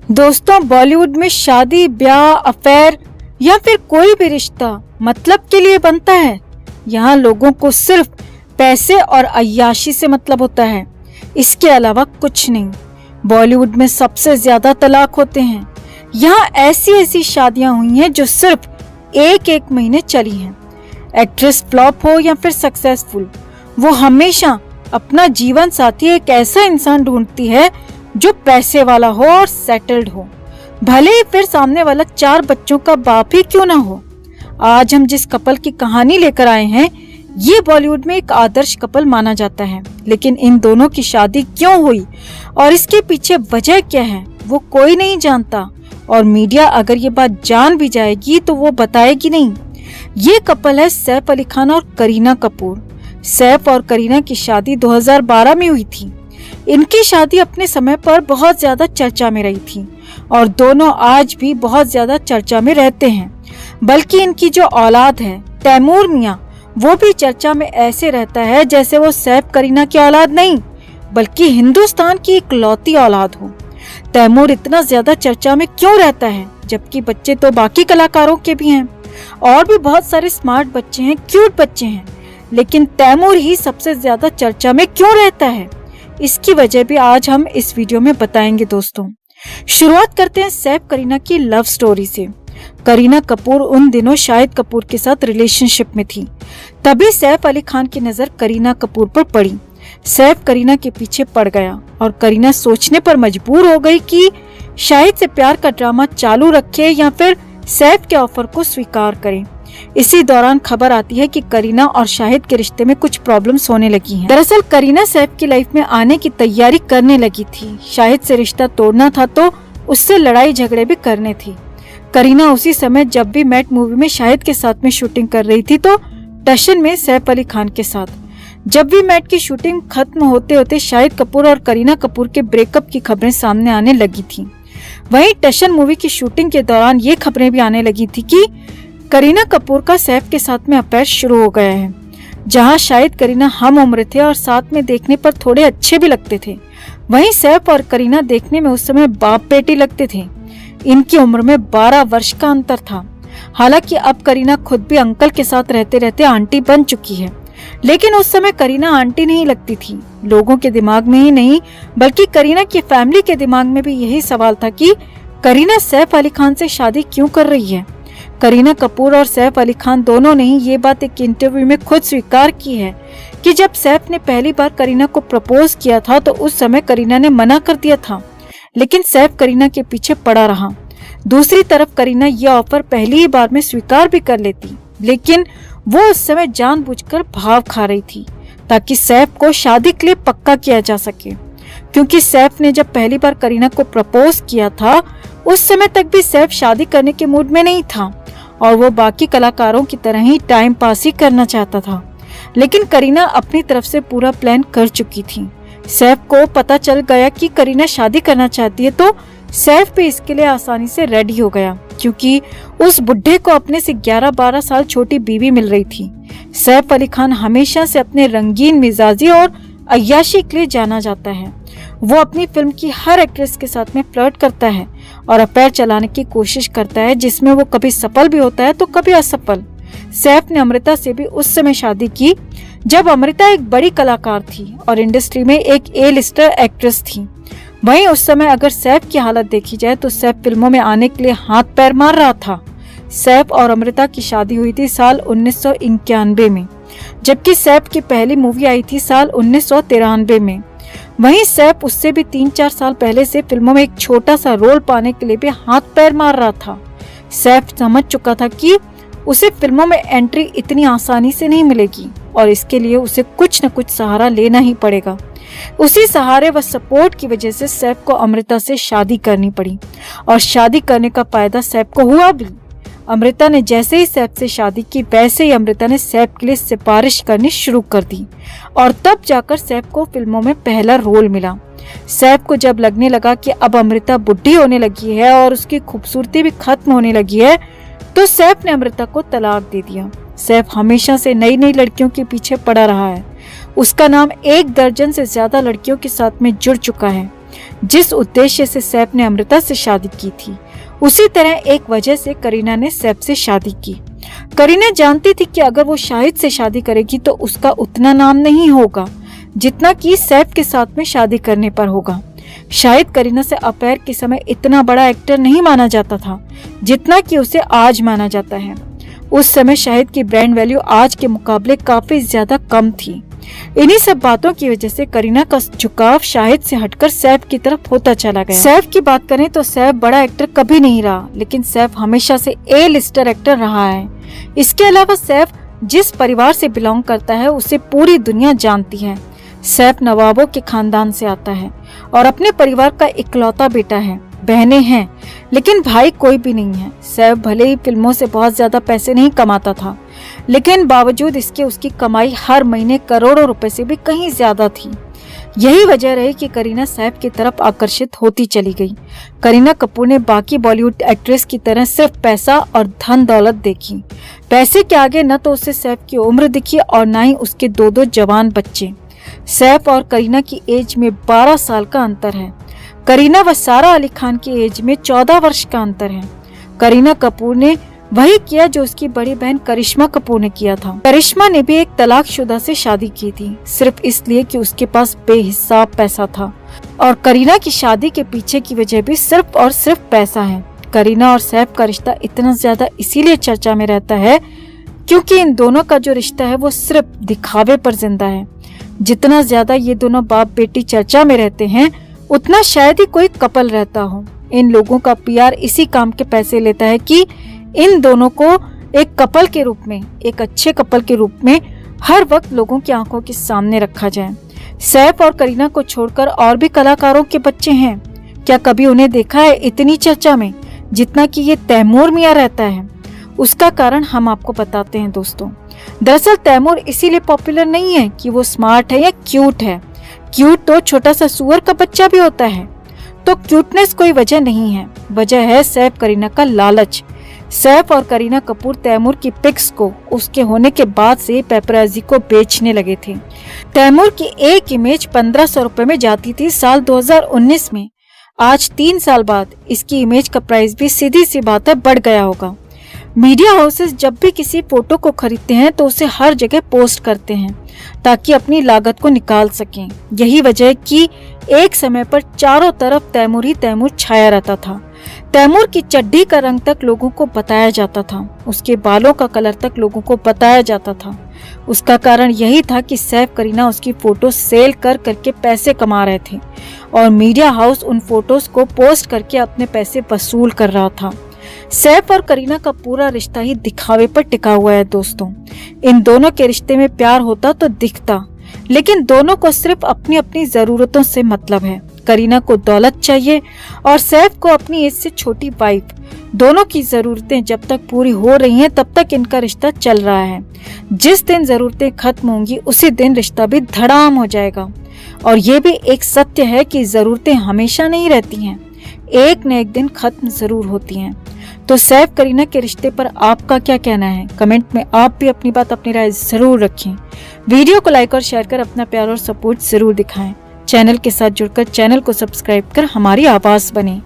दोस्तों, बॉलीवुड में शादी, ब्याह, अफेयर या फिर कोई भी रिश्ता मतलब के लिए बनता है। यहाँ लोगों को सिर्फ पैसे और अय्याशी से मतलब होता है, इसके अलावा कुछ नहीं। बॉलीवुड में सबसे ज्यादा तलाक होते हैं। यहाँ ऐसी ऐसी शादियां हुई हैं जो सिर्फ एक महीने चली हैं। एक्ट्रेस फ्लॉप हो या फिर सक्सेसफुल, वो हमेशा अपना जीवन साथी एक ऐसा इंसान ढूंढती है जो पैसे वाला हो और सेटल्ड हो, भले ही फिर सामने वाला 4 बच्चों का बाप ही क्यों ना हो। आज हम जिस कपल की कहानी लेकर आए हैं, ये बॉलीवुड में एक आदर्श कपल माना जाता है। लेकिन इन दोनों की शादी क्यों हुई और इसके पीछे वजह क्या है, वो कोई नहीं जानता। और मीडिया अगर ये बात जान भी जाएगी तो वो बताएगी नहीं। ये कपल है सैफ अली खान और करीना कपूर। सैफ और करीना की शादी 2012 में हुई थी। इनकी शादी अपने समय पर बहुत ज्यादा चर्चा में रही थी और दोनों आज भी बहुत ज्यादा चर्चा में रहते हैं। बल्कि इनकी जो औलाद है तैमूर मियां, वो भी चर्चा में ऐसे रहता है जैसे वो सैफ करीना की औलाद नहीं बल्कि हिंदुस्तान की इकलौती औलाद हो। तैमूर इतना ज्यादा चर्चा में क्यों रहता है, जबकि बच्चे तो बाकी कलाकारों के भी हैं और भी बहुत सारे स्मार्ट बच्चे हैं, क्यूट बच्चे हैं, लेकिन तैमूर ही सबसे ज्यादा चर्चा में क्यों रहता है, इसकी वजह भी आज हम इस वीडियो में बताएंगे। दोस्तों, शुरुआत करते हैं सैफ करीना की लव स्टोरी से। करीना कपूर उन दिनों शाहिद कपूर के साथ रिलेशनशिप में थी। तभी सैफ अली खान की नजर करीना कपूर पर पड़ी। सैफ करीना के पीछे पड़ गया और करीना सोचने पर मजबूर हो गई कि शाहिद से प्यार का ड्रामा चालू रखे या फिर सैफ के ऑफर को स्वीकार करे। इसी दौरान खबर आती है कि करीना और शाहिद के रिश्ते में कुछ प्रॉब्लम्स होने लगी हैं। दरअसल करीना सैफ की लाइफ में आने की तैयारी करने लगी थी। शाहिद से रिश्ता तोड़ना था तो उससे लड़ाई झगड़े भी करने थे। करीना उसी समय जब भी मैट मूवी में शाहिद के साथ में शूटिंग कर रही थी तो टशन में सैफ अली खान के साथ। जब भी मैट की शूटिंग खत्म होते होते शाहिद कपूर और करीना कपूर के ब्रेकअप की खबरें सामने आने लगी थी। वहीं टशन मूवी की शूटिंग के दौरान ये खबरें भी आने लगी थी कि करीना कपूर का सैफ के साथ में अफेयर शुरू हो गया है। जहां शायद करीना हम उम्र थे और साथ में देखने पर थोड़े अच्छे भी लगते थे, वहीं सैफ और करीना देखने में उस समय बाप बेटी लगते थे। इनकी उम्र में 12 वर्ष का अंतर था। हालांकि अब करीना खुद भी अंकल के साथ रहते रहते आंटी बन चुकी है, लेकिन उस समय करीना आंटी नहीं लगती थी। लोगों के दिमाग में ही नहीं बल्कि करीना की फैमिली के दिमाग में भी यही सवाल था कि करीना सैफ अली खान से शादी क्यों कर रही है। करीना कपूर और सैफ अली खान दोनों ने ही ये बात एक इंटरव्यू में खुद स्वीकार की है कि जब सैफ ने पहली बार करीना को प्रपोज किया था तो उस समय करीना ने मना कर दिया था, लेकिन सैफ करीना के पीछे पड़ा रहा। दूसरी तरफ करीना ये ऑफर पहली ही बार में स्वीकार भी कर लेती, लेकिन वो उस समय जानबूझकर भाव खा रही थी ताकि सैफ को शादी के लिए पक्का किया जा सके। क्योंकि सैफ ने जब पहली बार करीना को प्रपोज किया था उस समय तक भी सैफ शादी करने के मूड में नहीं था और वो बाकी कलाकारों की तरह ही टाइम पास ही करना चाहता था। लेकिन करीना अपनी तरफ से पूरा प्लान कर चुकी थी। सैफ को पता चल गया कि करीना शादी करना चाहती है तो सैफ भी इसके लिए आसानी से रेडी हो गया, क्योंकि उस बुढ़े को अपने से 11-12 साल छोटी बीवी मिल रही थी। सैफ अली खान हमेशा से अपने रंगीन मिजाजी और अय्याशी के लिए जाना जाता है। वो अपनी फिल्म की हर एक्ट्रेस के साथ में फ्लर्ट करता है और अफेयर चलाने की कोशिश करता है, जिसमें वो कभी सफल भी होता है तो कभी असफल। सैफ ने अमृता से भी उस समय शादी की जब अमृता एक बड़ी कलाकार थी और इंडस्ट्री में एक ए-लिस्टर एक्ट्रेस थी। वहीं उस समय अगर सैफ की हालत देखी जाए तो सैफ फिल्मों में आने के लिए हाथ पैर मार रहा था। सैफ और अमृता की शादी हुई थी साल 1991 में, जबकि सैफ की पहली मूवी आई थी साल 1993 में। वहीं सैफ उससे भी 3-4 साल पहले से फिल्मों में एक छोटा सा रोल पाने के लिए भी हाथ पैर मार रहा था। सैफ समझ चुका था कि उसे फिल्मों में एंट्री इतनी आसानी से नहीं मिलेगी और इसके लिए उसे कुछ न कुछ सहारा लेना ही पड़ेगा। उसी सहारे व सपोर्ट की वजह से सैफ को अमृता से शादी करनी पड़ी और शादी करने का फायदा सैफ को हुआ भी। अमृता ने जैसे ही सैफ से शादी की वैसे ही अमृता ने सैफ के लिए सिफारिश करनी शुरू कर दी और तब जाकर सैफ को फिल्मों में पहला रोल मिला। सैफ को जब लगने लगा कि अब अमृता बुढ़ी होने लगी है और उसकी खूबसूरती भी खत्म होने लगी है तो सैफ ने अमृता को तलाक दे दिया। सैफ हमेशा से नई नई लड़कियों के पीछे पड़ा रहा है। उसका नाम 1 दर्जन से ज्यादा लड़कियों के साथ में जुड़ चुका है। जिस उद्देश्य से सैफ ने अमृता से शादी की थी, उसी तरह एक वजह से करीना ने सैफ से शादी की। करीना जानती थी कि अगर वो शाहिद से शादी करेगी तो उसका उतना नाम नहीं होगा जितना कि सैफ के साथ में शादी करने पर होगा। शाहिद करीना से अफेयर के समय इतना बड़ा एक्टर नहीं माना जाता था जितना कि उसे आज माना जाता है। उस समय शाहिद की ब्रांड वैल्यू आज के मुकाबले काफी ज्यादा कम थी। इन्हीं सब बातों की वजह से करीना का झुकाव शाहिद से हटकर सैफ की तरफ होता चला गया। सैफ की बात करें तो सैफ बड़ा एक्टर कभी नहीं रहा, लेकिन सैफ हमेशा से ए लिस्टर एक्टर रहा है। इसके अलावा सैफ जिस परिवार से बिलोंग करता है उसे पूरी दुनिया जानती है। सैफ नवाबों के खानदान से आता है और अपने परिवार का इकलौता बेटा है। बहनें हैं लेकिन भाई कोई भी नहीं है। सैफ भले ही फिल्मों से बहुत ज्यादा पैसे नहीं कमाता था, लेकिन बावजूद इसके उसकी कमाई हर महीने करोड़ों रुपए से भी कहीं ज्यादा थी। यही वजह रही कि करीना सैफ की तरफ आकर्षित होती चली गई। करीना कपूर ने बाकी बॉलीवुड एक्ट्रेस की तरह सिर्फ पैसा और धन दौलत देखी। पैसे के आगे न तो उसे सैफ की उम्र दिखी और न ही उसके दो जवान बच्चे। सैफ और करीना की एज में 12 साल का अंतर है। करीना व सारा अली खान की एज में 14 वर्ष का अंतर है। करीना कपूर ने वही किया जो उसकी बड़ी बहन करिश्मा कपूर ने किया था। करिश्मा ने भी एक तलाकशुदा से शादी की थी, सिर्फ इसलिए कि उसके पास बेहिसाब पैसा था। और करीना की शादी के पीछे की वजह भी सिर्फ और सिर्फ पैसा है। करीना और सैफ का रिश्ता इतना ज्यादा इसीलिए चर्चा में रहता है क्योंकि इन दोनों का जो रिश्ता है वो सिर्फ दिखावे पर जिंदा है। जितना ज्यादा ये दोनों बाप बेटी चर्चा में रहते हैं, उतना शायद ही कोई कपल रहता हो। इन लोगों का पीआर इसी काम के पैसे लेता है कि इन दोनों को एक कपल के रूप में, एक अच्छे कपल के रूप में हर वक्त लोगों की आंखों के सामने रखा जाए। सैफ और करीना को छोड़कर और भी कलाकारों के बच्चे हैं। क्या कभी उन्हें देखा है इतनी चर्चा में जितना कि ये तैमूर मियां रहता है? उसका कारण हम आपको बताते हैं दोस्तों। दरअसल तैमूर इसीलिए पॉपुलर नहीं है कि वो स्मार्ट है या क्यूट है। क्यूट तो छोटा सा सुअर का बच्चा भी होता है। तो क्यूटनेस कोई वजह नहीं है, वजह है सैफ करीना का लालच। सैफ और करीना कपूर तैमूर की पिक्स को उसके होने के बाद से पेपराजी को बेचने लगे थे। तैमूर की एक इमेज 1500 रुपए में जाती थी साल 2019 में। आज 3 साल बाद इसकी इमेज का प्राइस भी सीधी सी बात है बढ़ गया होगा। मीडिया हाउसेस जब भी किसी फोटो को खरीदते हैं तो उसे हर जगह पोस्ट करते हैं ताकि अपनी लागत को निकाल सकें। यही वजह है कि एक समय पर चारों तरफ तैमूर ही तैमूर छाया रहता था। तैमूर की चड्डी का रंग तक लोगों को बताया जाता था, उसके बालों का कलर तक लोगों को बताया जाता था। उसका कारण यही था कि सैफ करीना उसकी फोटो सेल कर करके पैसे कमा रहे थे और मीडिया हाउस उन फोटोज को पोस्ट करके अपने पैसे वसूल कर रहा था। सैफ और करीना का पूरा रिश्ता ही दिखावे पर टिका हुआ है दोस्तों। इन दोनों के रिश्ते में प्यार होता तो दिखता, लेकिन दोनों को सिर्फ अपनी अपनी जरूरतों से मतलब है। करीना को दौलत चाहिए और सैफ को अपनी एज से छोटी वाइफ। दोनों की जरूरतें जब तक पूरी हो रही हैं तब तक इनका रिश्ता चल रहा है। जिस दिन जरूरतें खत्म होंगी उसी दिन रिश्ता भी धड़ाम हो जाएगा। और ये भी एक सत्य है कि जरूरतें हमेशा नहीं रहती हैं, एक न एक दिन खत्म जरूर होती हैं। तो सैफ करीना के रिश्ते पर आपका क्या कहना है? कमेंट में आप भी अपनी बात, अपनी राय जरूर रखें। वीडियो को लाइक और शेयर कर अपना प्यार और सपोर्ट जरूर दिखाएं। चैनल के साथ जुड़कर चैनल को सब्सक्राइब कर हमारी आवाज बने।